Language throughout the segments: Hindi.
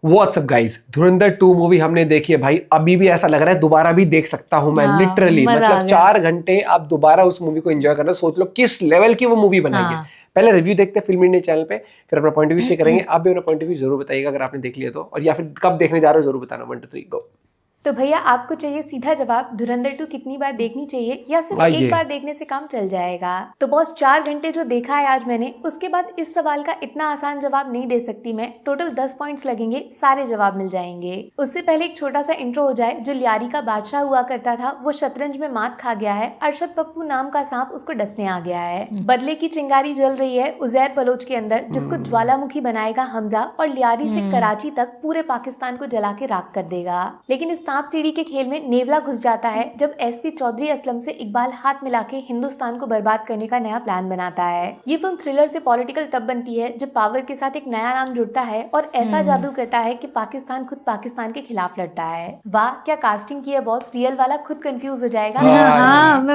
व्हाट्सअप गाइस, धुरंधर 2 मूवी हमने देखी है भाई। अभी भी ऐसा लग रहा है दोबारा भी देख सकता हूं मैं। लिटरली मतलब 4 घंटे आप दोबारा उस मूवी को एंजॉय करना, सोच लो किस लेवल की वो मूवी बनाई है। पहले रिव्यू देखते हैं फिल्म इंडिया चैनल पे, फिर अपना पॉइंट ऑफ व्यू शेयर करेंगे। आप भी अपना पॉइंट ऑफ व्यू जरूर बताइएगा अगर आपने देख लिया तो, और या फिर कब देखने जा रहे हो जरूर बताना। 1 2 3 गो। तो भैया आपको चाहिए सीधा जवाब, धुरंधर 2 कितनी बार देखनी चाहिए या सिर्फ एक बार देखने से काम चल जाएगा? तो बॉस 4 घंटे जो देखा है आज मैंने, उसके बाद इस सवाल का इतना आसान जवाब नहीं दे सकती मैं। टोटल 10 पॉइंट्स लगेंगे, सारे जवाब मिल जाएंगे। उससे पहले एक छोटा सा इंट्रो हो जाए। जो लियारी का बादशाह हुआ करता था वो शतरंज में मात खा गया है। अरशद पप्पू नाम का सांप उसको डसने आ गया है। बदले की चिंगारी जल रही है उजैर बलोच के अंदर, जिसको ज्वालामुखी बनाएगा हमजा और लियारी से कराची तक पूरे पाकिस्तान को जला के राख कर देगा। लेकिन इस सांप सीढ़ी के खेल में नेवला घुस जाता है जब एसपी चौधरी असलम से इकबाल हाथ मिला के हिंदुस्तान को बर्बाद करने का नया प्लान बनाता है। ये फिल्म थ्रिलर से पॉलिटिकल तब बनती है जब पावर के साथ एक नया नाम जुड़ता है और ऐसा जादू करता है कि पाकिस्तान खुद पाकिस्तान के खिलाफ लड़ता है। वाह क्या कास्टिंग की है बॉस, रियल वाला खुद कंफ्यूज हो जाएगा।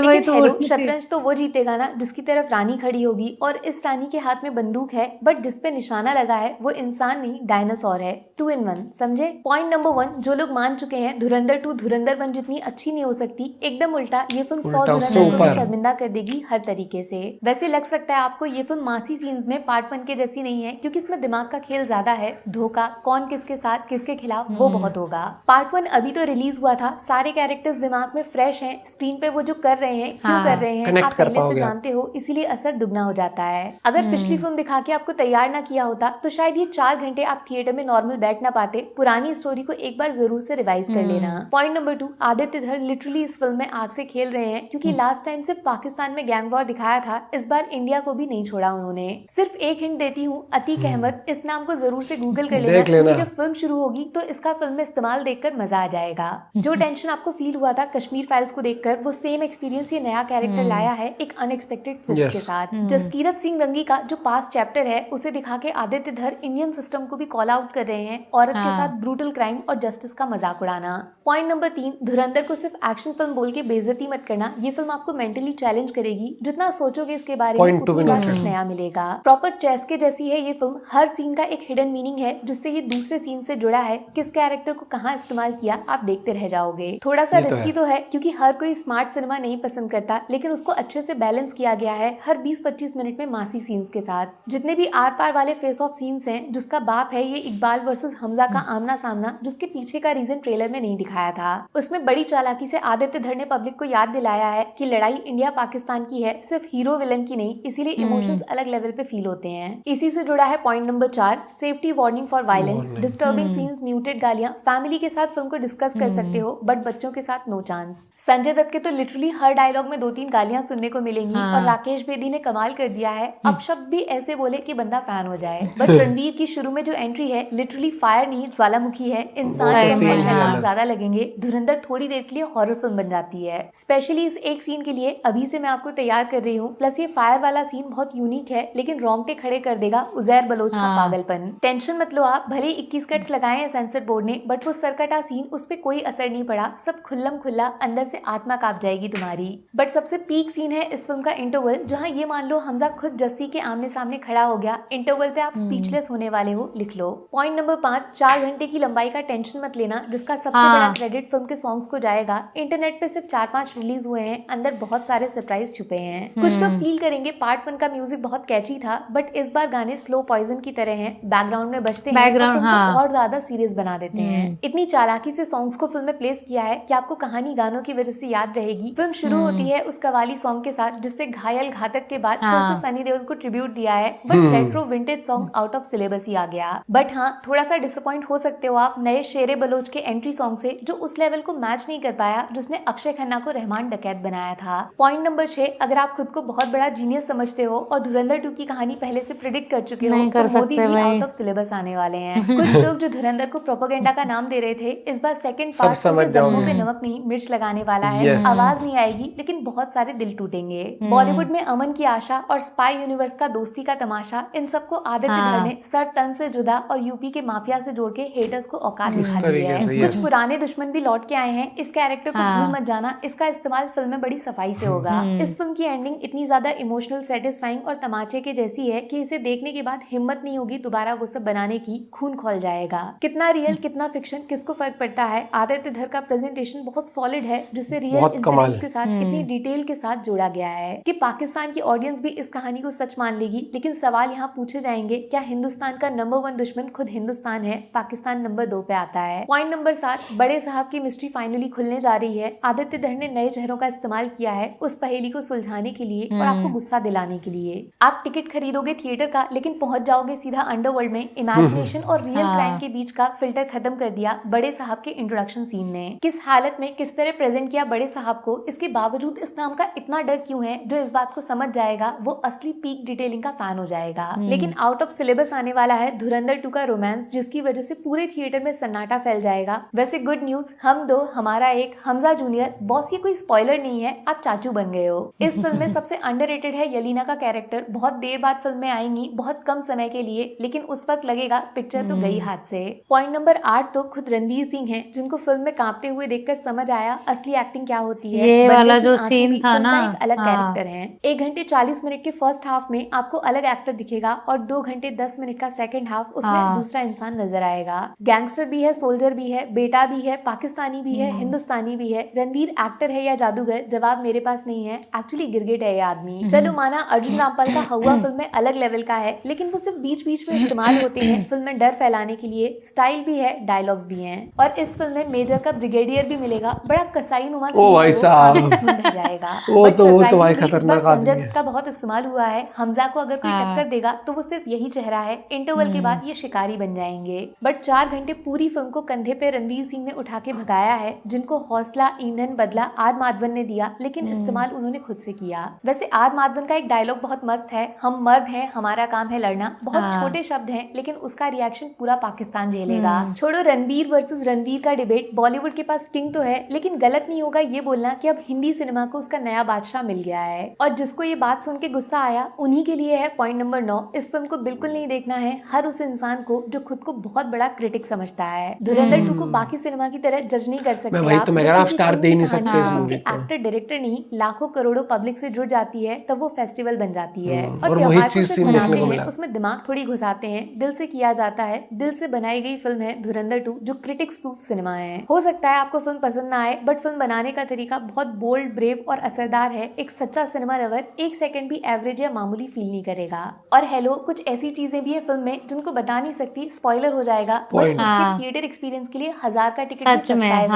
लेकिन हेलो, शतरंज तो वो जीतेगा ना जिसकी तरफ रानी खड़ी होगी, और इस रानी के हाथ में बंदूक है बट जिस पे निशाना लगा है वो इंसान नहीं डायनासोर है। 2 in 1 समझे। पॉइंट नंबर 1, जो लोग मान चुके हैं धुरंधर 2 धुरंधर 1 जितनी अच्छी नहीं हो सकती, एकदम उल्टा ये फिल्म 100 धुरंधर को भी शर्मिंदा कर देगी हर तरीके से। वैसे लग सकता है आपको ये फिल्म मासी सीन्स में पार्ट 1 के जैसी नहीं है, क्योंकि इसमें दिमाग का खेल ज्यादा है। धोखा, कौन किसके साथ किसके खिलाफ, वो बहुत होगा। पार्ट 1 अभी तो रिलीज हुआ था, सारे कैरेक्टर्स दिमाग में फ्रेश हैं। स्क्रीन पे वो जो कर रहे हैं क्यों कर रहे हैं आप पहले से जानते हो, इसीलिए असर दुगना हो जाता है। अगर पिछली फिल्म दिखा के आपको तैयार ना किया होता तो शायद ये 4 घंटे आप थिएटर में नॉर्मल बैठ ना पाते। पुरानी स्टोरी को एक बार जरूर से रिवाइज कर लेना। पॉइंट नंबर 2, आदित्य धर लिटरली इस फिल्म में आग से खेल रहे हैं, क्योंकि लास्ट टाइम सिर्फ पाकिस्तान में गैंग वॉर दिखाया था, इस बार इंडिया को भी नहीं छोड़ा उन्होंने। सिर्फ एक हिंट देती हूँ, अतीक अहमद, इस नाम को जरूर से गूगल कर लेना, क्योंकि जब फिल्म शुरू होगी तो इसका फिल्म में इस्तेमाल देखकर मजा आ जाएगा। जो टेंशन आपको फील हुआ था कश्मीर फाइल्स को देखकर, वो सेम एक्सपीरियंस ये नया कैरेक्टर लाया है एक अनएक्सपेक्टेड ट्विस्ट के साथ। जसकीरत सिंह रंगी का जो पास्ट चैप्टर है उसे दिखा के आदित्य धर इंडियन सिस्टम को भी कॉल आउट कर रहे हैं, औरत के साथ ब्रूटल क्राइम और जस्टिस का मजाक उड़ाना। पॉइंट नंबर 3, धुरंधर को सिर्फ एक्शन फिल्म बोल के बेइज्जती मत करना। ये फिल्म आपको मेंटली चैलेंज करेगी, जितना सोचोगे इसके बारे में उतनी बार कुछ नया मिलेगा। प्रॉपर चेस के जैसी है ये फिल्म, हर सीन का एक हिडन मीनिंग है जिससे ये दूसरे सीन से जुड़ा है। किस कैरेक्टर को कहाँ इस्तेमाल किया आप देखते रह जाओगे। थोड़ा सा रिस्की तो है क्योंकि हर कोई स्मार्ट सिनेमा नहीं पसंद करता, लेकिन उसको अच्छे से बैलेंस किया गया है हर 20-25 मिनट में मासी सीन्स के साथ। जितने भी आर पार वाले फेस ऑफ सीन्स हैं, जिसका बाप है ये इकबाल वर्सेस हमजा का आमना सामना, जिसके पीछे का रीजन ट्रेलर में नहीं दिखाया था, उसमें बड़ी चालाकी से आदित्य धर ने पब्लिक को याद दिलाया है कि लड़ाई इंडिया पाकिस्तान की है, सिर्फ हीरो विलन की नहीं, इसीलिए इमोशंस अलग लेवल पे फील होते हैं। इसी से जुड़ा है point number 4, safety warning for violence, disturbing scenes, muted गालियां। फैमिली के साथ फिल्म को डिस्कस कर सकते हो बट बच्चों के साथ नो चांस। संजय दत्त के तो लिटरली हर डायलॉग में 2-3 गालियां सुनने को मिलेंगी, और राकेश बेदी ने कमाल कर दिया है, अब शब्द भी ऐसे बोले कि बंदा फैन हो जाए। बट रणवीर की शुरू में जो एंट्री है लिटरली फायर नहीं ज्वालामुखी है, इंसान के इमोशन ज्यादा लगेंगे। धुरंधर थोड़ी देर के लिए हॉरर फिल्म बन जाती है, स्पेशली इस एक सीन के लिए अभी से मैं आपको तैयार कर रही हूँ। प्लस ये फायर वाला सीन बहुत यूनिक है, लेकिन रोंगटे खड़े कर देगा उजैर बलोच का पागलपन। टेंशन मत लो आप, भले 21 कट्स लगाए हैं सेंसर बोर्ड ने, बट वो सरकटा सीन उस पे कोई असर नहीं पड़ा, सब खुल्लम खुल्ला, अंदर से आत्मा कांप जाएगी तुम्हारी। बट सबसे पीक सीन है इस फिल्म का इंटरवल, जहाँ ये मान लो हमजा खुद जस्सी के आमने सामने खड़ा हो गया। इंटरवल पे आप स्पीचलेस होने वाले हो, लिख लो। पॉइंट नंबर 5, 4 घंटे की लंबाई का टेंशन मत लेना, जिसका सबसे बड़ा क्रेडिट फिल्म के सॉन्ग्स को जाएगा। इंटरनेट पे सिर्फ 4-5 रिलीज हुए हैं, अंदर बहुत सारे सरप्राइज छुपे हैं। कुछ लोग फील करेंगे पार्ट 1 का म्यूजिक बहुत कैची था, बट इस बार गाने स्लो पॉइजन की तरह हैं, बैकग्राउंड में बजते हैं और फिल्म को और ज्यादा सीरियस बना देते हैं। इतनी चालाकी से सॉन्ग्स को फिल्म में प्लेस किया है कि आपको कहानी गानों की वजह से याद रहेगी। फिल्म शुरू होती है उस कवाली सॉन्ग के साथ, जिससे घायल घातक के बाद फिर से सनी देओल को ट्रिब्यूट दिया है, but retro vintage song out of syllabus ही आ गया। बट हाँ, थोड़ा सा डिसअपॉइंट हो सकते हो आप नए शेरे बलोच के एंट्री सॉन्ग से, जो उस लेवल को मैच नहीं कर पाया जिसने अक्षय खन्ना को रहमान डकैत बनाया था। पॉइंट नंबर 6, अगर आप खुद को बहुत बड़ा जीनियस समझते हो और धुरंधर 2 की कहानी पहले से प्रिडिक्ट कर चुके हो, तो Modi ji out of syllabus आने वाले हैं। कुछ लोग जो धुरंधर को प्रोपेगेंडा का नाम दे रहे थे, इस बार सेकंड पार्ट में जम्मू पे नमक नहीं मिर्च लगाने वाला है। आवाज नहीं आएगी, लेकिन बहुत सारे दिल टूटेंगे। बॉलीवुड में अमन की आशा और स्पाई यूनिवर्स का दोस्ती का तमाशा, इन सबको आदित्य धर ने सर तन से जुदा और यूपी के माफिया से जोड़ के हेटर्स को औकात दिखा दी है। कुछ पुराने पुराने दुश्मन भी लौट के आए हैं, इस कैरेक्टर को भूल मत जाना, इसका इस्तेमाल फिल्म में बड़ी सफाई से होगा। इस फिल्म की एंडिंग इतनी ज्यादा इमोशनल, सेटिस्फाइंग और तमाचे के जैसी है कि इसे देखने के बाद हिम्मत नहीं होगी दोबारा वो सब बनाने की, खून खौल जाएगा। कितना रियल कितना फिक्शन किसको फर्क पड़ता है, आदित्य धर का प्रेजेंटेशन बहुत सॉलिड है जिसे रियल इंसिडेंट्स के साथ इतनी डिटेल के साथ जोड़ा गया है कि पाकिस्तान की ऑडियंस भी इस कहानी को सच मान लेगी। लेकिन सवाल यहाँ पूछे जाएंगे, क्या हिंदुस्तान का नंबर 1 दुश्मन खुद हिंदुस्तान है, पाकिस्तान नंबर 2 पे आता है। पॉइंट नंबर 7, बड़े साहब की मिस्ट्री फाइनली खुलने जा रही है। आदित्य धर ने नए चेहरों का इस्तेमाल किया है उस पहेली को सुलझाने के लिए और आपको गुस्सा दिलाने के लिए। आप टिकट खरीदोगे थिएटर का, लेकिन पहुंच जाओगे सीधा अंडरवर्ल्ड में। इमेजिनेशन और रियल क्राइम के बीच का फिल्टर खत्म कर दिया बड़े साहब के इंट्रोडक्शन सीन ने। किस हालत में किस तरह प्रेजेंट किया बड़े साहब को, इसके बावजूद इस नाम का इतना डर क्यों है, जो इस बात को समझ जाएगा वो असली पीक डिटेलिंग का फैन हो जाएगा। लेकिन आउट ऑफ सिलेबस आने वाला है धुरंधर 2 का रोमांस, जिसकी वजह से पूरे थिएटर में सन्नाटा फैल जाएगा। वैसे गुड न्यूज, हम दो हमारा एक, हमजा जूनियर, बॉस ये कोई स्पॉइलर नहीं है, आप चाचू बन गए हो। इस फिल्म में सबसे अंडररेटेड है यलीना का कैरेक्टर। बहुत देर बाद फिल्म में आएंगी, बहुत कम समय के लिए, लेकिन उस वक्त लगेगा पिक्चर तो गई हाथ से। पॉइंट नंबर 8 तो खुद रणवीर सिंह हैं, जिनको फिल्म में कांपते हुए देखकर समझ आया असली एक्टिंग क्या होती है। ये वाला जो सीन था ना, एक अलग कैरेक्टर है। 1 घंटे 40 मिनट के फर्स्ट हाफ में आपको अलग एक्टर दिखेगा और 2 घंटे 10 मिनट का सेकंड हाफ, उसमें दूसरा इंसान नजर आएगा। गैंगस्टर भी है, सोल्जर भी है, बेटा भी है, पाकिस्तानी भी है, हिंदुस्तानी भी है। रणवीर एक्टर है या जादूगर, जवाब मेरे पास नहीं है। एक्चुअली गिरगिट है ये आदमी। चलो माना अर्जुन रामपाल का हवा फिल्म में अलग लेवल का है, लेकिन वो सिर्फ बीच बीच में इस्तेमाल होते हैं फिल्म में डर फैलाने के लिए। स्टाइल भी है, डायलॉग्स भी हैं। और इस फिल्म में मेजर का ब्रिगेडियर भी मिलेगा, बड़ा कसाई नुमा ओ भाई साहब, जाएगा। वो तो भाई खतरनाक आदमी है। का बहुत इस्तेमाल हुआ है। हमजा को अगर कोई टक्कर देगा तो वो सिर्फ यही चेहरा है। इंटरवल के बाद ये शिकारी बन जाएंगे। बट 4 घंटे पूरी फिल्म को कंधे पे रणवीर सिंह ने उठा के भगाया है, जिनको हौसला, ईंधन, बदला आर माधवन ने दिया, लेकिन इस्तेमाल उन्होंने खुद से किया। वैसे आर माधवन का एक डायलॉग बहुत मस्त है, हम मर्द हैं, हमारा काम है लड़ना। बहुत छोटे शब्द हैं, लेकिन उसका रिएक्शन पूरा पाकिस्तान झेलेगा। छोड़ो रणबीर वर्सेस रणवीर का डिबेट, बॉलीवुड के पास किंग तो है, लेकिन गलत नहीं होगा ये बोलना कि अब हिंदी सिनेमा को उसका नया बादशाह मिल गया है। और जिसको ये बात सुन के गुस्सा आया, उन्हीं के लिए है पॉइंट नंबर 9। इस फिल्म को बिल्कुल नहीं देखना है हर उस इंसान को जो खुद को बहुत बड़ा क्रिटिक समझता है। धुरंधर 2 को बाकी सिनेमा की तरह जज नहीं कर सकते। वही तो मैं कह रहा हूं, आप स्टार दे नहीं सकते इस मूवी को। एक्टर डायरेक्टर नहीं, लाखों करोड़ों पब्लिक से जुड़ जाती है, तब वो फेस्टिवल बन जाती है। और वही चीज सीन देखने को मिला। उसमें दिमाग थोड़ी घुसाते हैं, दिल से किया जाता है। दिल से बनाई गई फिल्म है धुरंधर 2, जो क्रिटिक्स प्रूफ सिनेमा है। हो सकता है आपको फिल्म पसंद ना आए, बट फिल्म बनाने का तरीका बहुत बोल्ड, ब्रेव और असरदार है। एक सच्चा सिनेमा लवर 1 सेकंड भी एवरेज या मामूली फील नहीं करेगा। और हेलो, कुछ ऐसी चीजें भी है फिल्म में जिनको बता नहीं सकती, स्पॉइलर हो जाएगा। थिएटर एक्सपीरियंस के लिए 1000 का टिकट भी सस्ता है।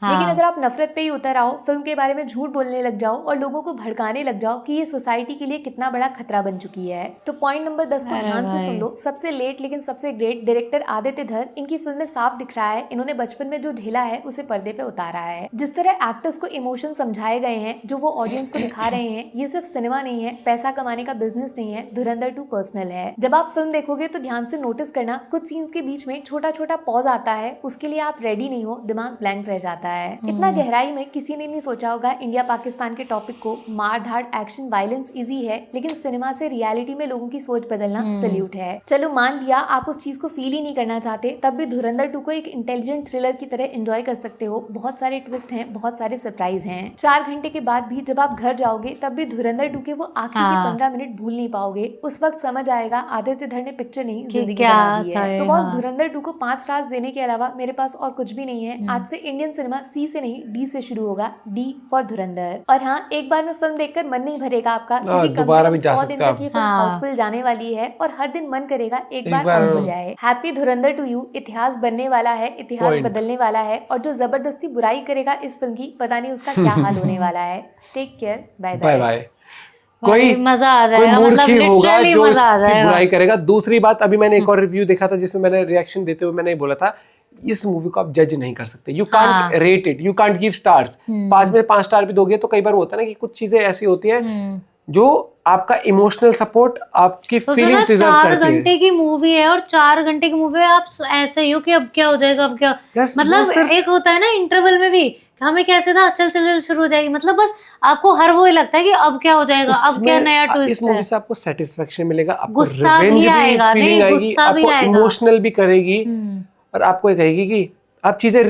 लेकिन अगर आप नफरत पे ही उतर आओ, फिल्म के बारे में झूठ बोलने लग जाओ और लोगों को भड़काने लग जाओ कि ये सोसाइटी के लिए कितना बड़ा खतरा बन चुकी है, तो पॉइंट नंबर 10 को ध्यान से सुन लो। सबसे लेट लेकिन सबसे ग्रेट डायरेक्टर आदित्य धर, इनकी फिल्म में साफ दिख रहा है इन्होंने बचपन में जो झेला है उसे पर्दे पे उतारा है। जिस तरह एक्टर्स को इमोशन समझाए गए हैं, जो वो ऑडियंस को दिखा रहे हैं, ये सिर्फ सिनेमा नहीं है, पैसा कमाने का बिजनेस नहीं है। धुरंधर 2 पर्सनल है। जब आप फिल्म देखोगे तो ध्यान से नोटिस करना, कुछ सीन्स के बीच में छोटा छोटा पॉज आता है, उसके लिए आप रेडी नहीं हो, दिमाग ब्लैंक रह जाता है। इतना गहराई में किसी ने नहीं सोचा होगा इंडिया पाकिस्तान के टॉपिक को। मार धाड़, एक्शन, वायलेंस इजी है, लेकिन सिनेमा से रियलिटी में लोगों की सोच बदलना सैल्यूट है। चलो मान लिया आप उस चीज को फील ही नहीं करना चाहते, तब भी धुरंधर 2 को एक इंटेलिजेंट थ्रिलर की तरह एंजॉय कर सकते हो। बहुत सारे ट्विस्ट हैं, बहुत सारे सरप्राइज हैं। 4 घंटे के बाद भी जब आप घर जाओगे, तब भी धुरंधर 2 के वो आखिरी के 15 मिनट भूल नहीं पाओगे। उस वक्त समझ आएगा आदित्य धर ने पिक्चर नहीं, जिंदगी बना दी है। तो बॉस, धुरंधर 2 को 5 स्टार्स देने के अलावा मेरे पास और कुछ भी नहीं है। आज से इंडियन सिनेमा C से नहीं D से शुरू होगा, D फॉर धुरंधर। और हाँ, एक बार में फिल्म देखकर मन नहीं भरेगा आपका, क्योंकि दोबारा भी जा 100 दिन तक ये फिल्म हाउसफुल जाने वाली है और हर दिन मन करेगा एक बार और हो जाए। Happy Dhurandhar to you. इतिहास बनने वाला है, इतिहास बदलने वाला है, और जो जबरदस्ती बुराई करेगा इस फिल्म की, पता नहीं उसका क्या हाल होने वाला है। Take care, bye bye. कोई मजा आ जाएगा, कोई मूर्खी होगा जो मजा आ जाएगा, बुराई करेगा। दूसरी बात, अभी मैंने एक और रिव्यू देखा था जिसमें मैंने रिएक्शन देते हुए मैंने बोला था, इस मूवी को आप जज नहीं कर सकते, you can't rate it, you can't give stars. 5 में 5 स्टार भी दोगे तो कई बार होता है ना कि कुछ चीजें ऐसी होती हैं जो आपका इमोशनल सपोर्ट, आपकी फीलिंग्स डिजर्व करती है। 4 घंटे की मूवी है और 4 घंटे की मूवी है, आप ऐसे ही हो कि अब क्या हो जाएगा, अब क्या मतलब एक होता है ना इंटरवल में भी, हमें कैसे था चल चल चल शुरू हो जाएगी, मतलब बस आपको हर वो लगता है कि अब क्या हो जाएगा, अब क्या नया ट्विस्ट है। इस मूवी से आपको सेटिस्फेक्शन मिलेगा, आपको गुस्सा भी आएगा, नहीं गुस्सा भी आएगा, इमोशनल भी करेगी और आपको ये कहेगी कि आप चीजें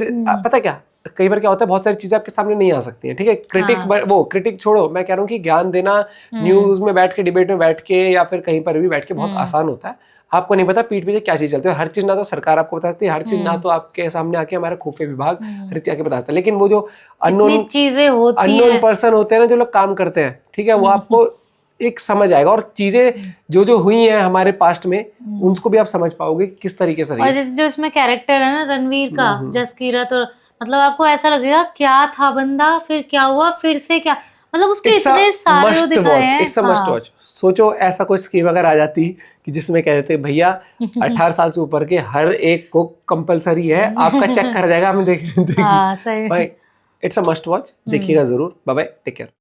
पता क्या, कई बार क्या होता है, बहुत सारी चीजें आपके सामने नहीं आ सकती हैं, ठीक है। क्रिटिक छोड़ो, मैं कह रहा हूँ कि ज्ञान देना न्यूज में बैठ के, डिबेट में बैठ के, या फिर कहीं पर भी बैठ के बहुत आसान होता है। आपको नहीं पता पीठ पीछे क्या चीज चलती है। हर चीज ना तो सरकार आपको बताती है, हर चीज ना तो आपके सामने आके हमारा खुफिया विभाग हर चीज आके बताता है। लेकिन वो जो अननोन पर्सन होते हैं ना, जो लोग काम करते हैं, ठीक है, वो आपको एक समझ आएगा, और चीजें जो हुई हैं हमारे पास्ट में उनको भी आप समझ पाओगे किस तरीके से। और जैसे जो इसमें कैरेक्टर है ना रणवीर का, जसकीरत, और मतलब आपको ऐसा लगेगा क्या था बंदा, फिर क्या हुआ, फिर से क्या, मतलब उसके इतने सारे वो दिखाए हैं। It's a must watch. सोचो ऐसा कोई स्कीम अगर आ जाती कि जिसमें कह देते भैया 18 साल से ऊपर के हर एक को कंपलसरी है, आपका चेक कर जाएगा, हमें देख भाई, इट्स अ मस्ट वॉच, देखिएगा जरूर। Bye bye, take care.